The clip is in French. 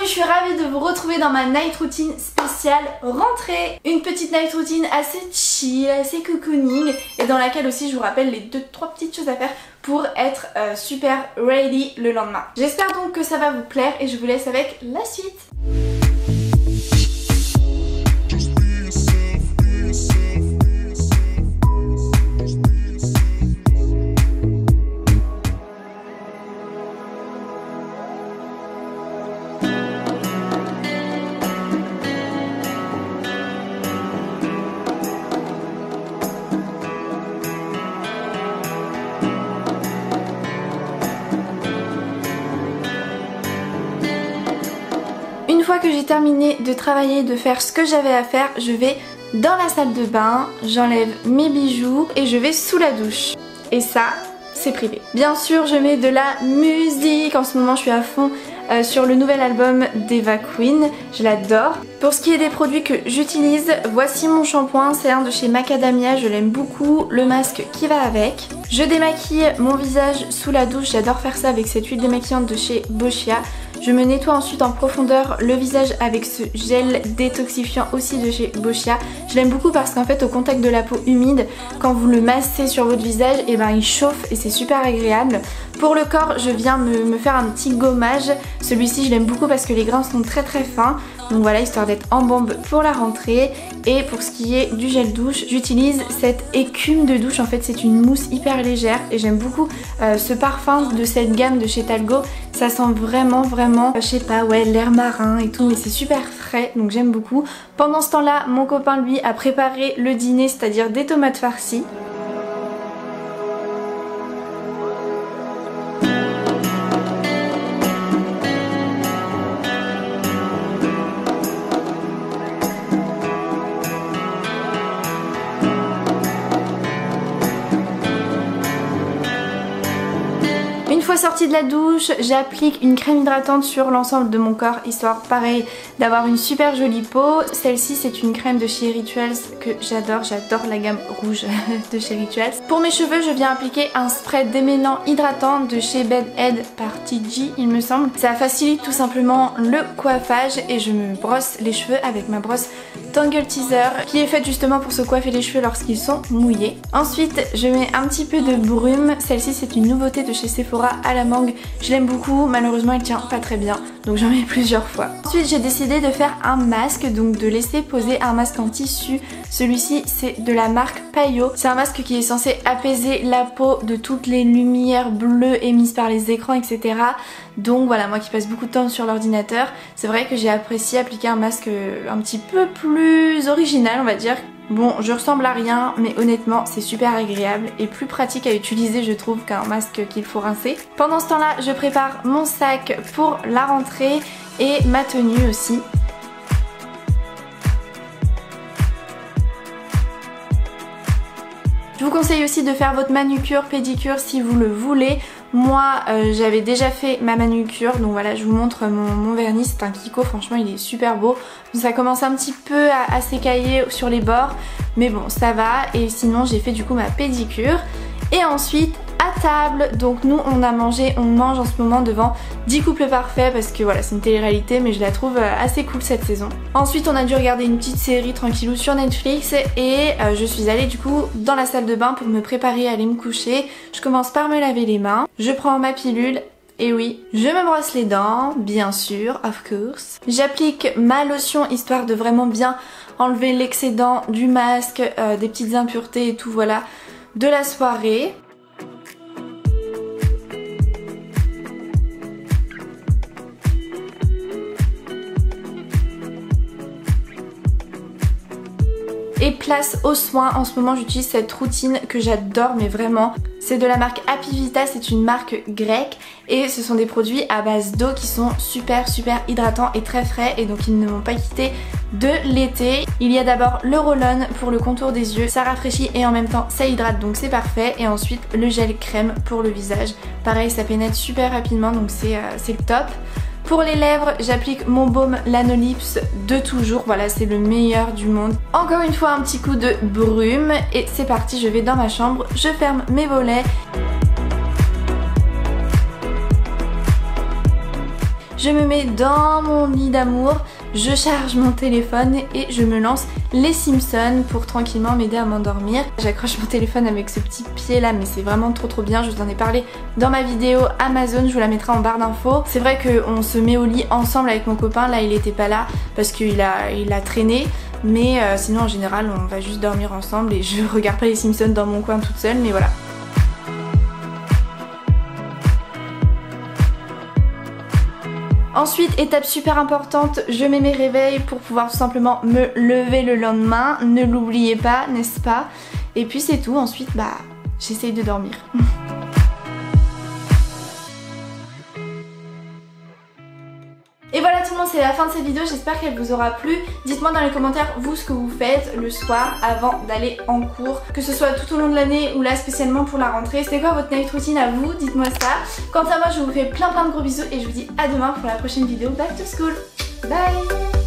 Aujourd'hui je suis ravie de vous retrouver dans ma night routine spéciale rentrée. Une petite night routine assez chill, assez cocooning et dans laquelle aussi je vous rappelle les 2-3 petites choses à faire pour être super ready le lendemain. J'espère donc que ça va vous plaire et je vous laisse avec la suite. Une fois que j'ai terminé de travailler, de faire ce que j'avais à faire, je vais dans la salle de bain, j'enlève mes bijoux et je vais sous la douche. Et ça, c'est privé. Bien sûr, je mets de la musique. En ce moment, je suis à fond sur le nouvel album d'Eva Queen. Je l'adore. Pour ce qui est des produits que j'utilise, voici mon shampoing. C'est un de chez Macadamia. Je l'aime beaucoup. Le masque qui va avec. Je démaquille mon visage sous la douche. J'adore faire ça avec cette huile démaquillante de chez Boscia. Je me nettoie ensuite en profondeur le visage avec ce gel détoxifiant aussi de chez Boscia. Je l'aime beaucoup parce qu'en fait au contact de la peau humide, quand vous le massez sur votre visage, et ben il chauffe et c'est super agréable. Pour le corps, je viens me faire un petit gommage. Celui-ci je l'aime beaucoup parce que les grains sont très fins. Donc voilà, histoire d'être en bombe pour la rentrée. Et pour ce qui est du gel douche, j'utilise cette écume de douche. En fait c'est une mousse hyper légère et j'aime beaucoup ce parfum de cette gamme de chez Talgo. Ça sent vraiment, je sais pas, ouais, l'air marin et tout, mais c'est super frais, donc j'aime beaucoup. Pendant ce temps-là, mon copain lui a préparé le dîner, c'est-à-dire des tomates farcies. Une fois sortie de la douche, j'applique une crème hydratante sur l'ensemble de mon corps, histoire pareil d'avoir une super jolie peau. Celle-ci c'est une crème de chez Rituals que j'adore la gamme rouge de chez Rituals. Pour mes cheveux, je viens appliquer un spray démêlant hydratant de chez Bed Head par TG il me semble. Ça facilite tout simplement le coiffage et je me brosse les cheveux avec ma brosse Tangle Teaser qui est faite justement pour se coiffer les cheveux lorsqu'ils sont mouillés. Ensuite je mets un petit peu de brume. Celle-ci c'est une nouveauté de chez Sephora à la mangue. Je l'aime beaucoup, malheureusement elle tient pas très bien donc j'en mets plusieurs fois. Ensuite j'ai décidé de faire un masque, donc de laisser poser un masque en tissu. Celui-ci c'est de la marque Payo. C'est un masque qui est censé apaiser la peau de toutes les lumières bleues émises par les écrans, etc. Donc voilà, moi qui passe beaucoup de temps sur l'ordinateur, c'est vrai que j'ai apprécié appliquer un masque un petit peu plus original on va dire. Bon, je ressemble à rien, mais honnêtement c'est super agréable et plus pratique à utiliser je trouve qu'un masque qu'il faut rincer. Pendant ce temps-là, je prépare mon sac pour la rentrée et ma tenue aussi. Je vous conseille aussi de faire votre manucure, pédicure si vous le voulez. Moi j'avais déjà fait ma manucure, donc voilà, je vous montre mon vernis, c'est un Kiko, franchement il est super beau. Ça commence un petit peu à s'écailler sur les bords, mais bon ça va. Et sinon j'ai fait du coup ma pédicure. Et ensuite à table, donc nous on mange en ce moment devant 10 couples parfaits parce que voilà c'est une télé-réalité mais je la trouve assez cool cette saison. Ensuite on a dû regarder une petite série tranquillou sur Netflix et je suis allée du coup dans la salle de bain pour me préparer à aller me coucher. Je commence par me laver les mains, je prends ma pilule. Et oui, je me brosse les dents, bien sûr, of course. J'applique ma lotion histoire de vraiment bien enlever l'excédent du masque, des petites impuretés et tout voilà de la soirée. Et place aux soins, en ce moment j'utilise cette routine que j'adore mais vraiment. C'est de la marque Happy Vita, c'est une marque grecque et ce sont des produits à base d'eau qui sont super hydratants et très frais et donc ils ne m'ont pas quitté de l'été. Il y a d'abord le roll-on pour le contour des yeux, ça rafraîchit et en même temps ça hydrate donc c'est parfait. Et ensuite le gel crème pour le visage, pareil ça pénètre super rapidement donc c'est le top. Pour les lèvres, j'applique mon baume Lanolips de toujours, voilà c'est le meilleur du monde. Encore une fois un petit coup de brume et c'est parti, je vais dans ma chambre, je ferme mes volets. je me mets dans mon lit d'amour, je charge mon téléphone et je me lance les Simpsons pour tranquillement m'aider à m'endormir. J'accroche mon téléphone avec ce petit pied là, mais c'est vraiment trop bien. Je vous en ai parlé dans ma vidéo Amazon, je vous la mettrai en barre d'infos. C'est vrai qu'on se met au lit ensemble avec mon copain, là il était pas là parce qu'il a traîné. Mais sinon en général on va juste dormir ensemble et je regarde pas les Simpsons dans mon coin toute seule, mais voilà. Ensuite, étape super importante, je mets mes réveils pour pouvoir tout simplement me lever le lendemain. Ne l'oubliez pas, n'est-ce pas? Et puis c'est tout, ensuite j'essaye de dormir. Et voilà tout le monde, c'est la fin de cette vidéo, j'espère qu'elle vous aura plu. Dites-moi dans les commentaires vous ce que vous faites le soir avant d'aller en cours, que ce soit tout au long de l'année ou là spécialement pour la rentrée. C'est quoi votre night routine à vous? Dites-moi ça. Quant à moi, je vous fais plein de gros bisous et je vous dis à demain pour la prochaine vidéo Back to School. Bye!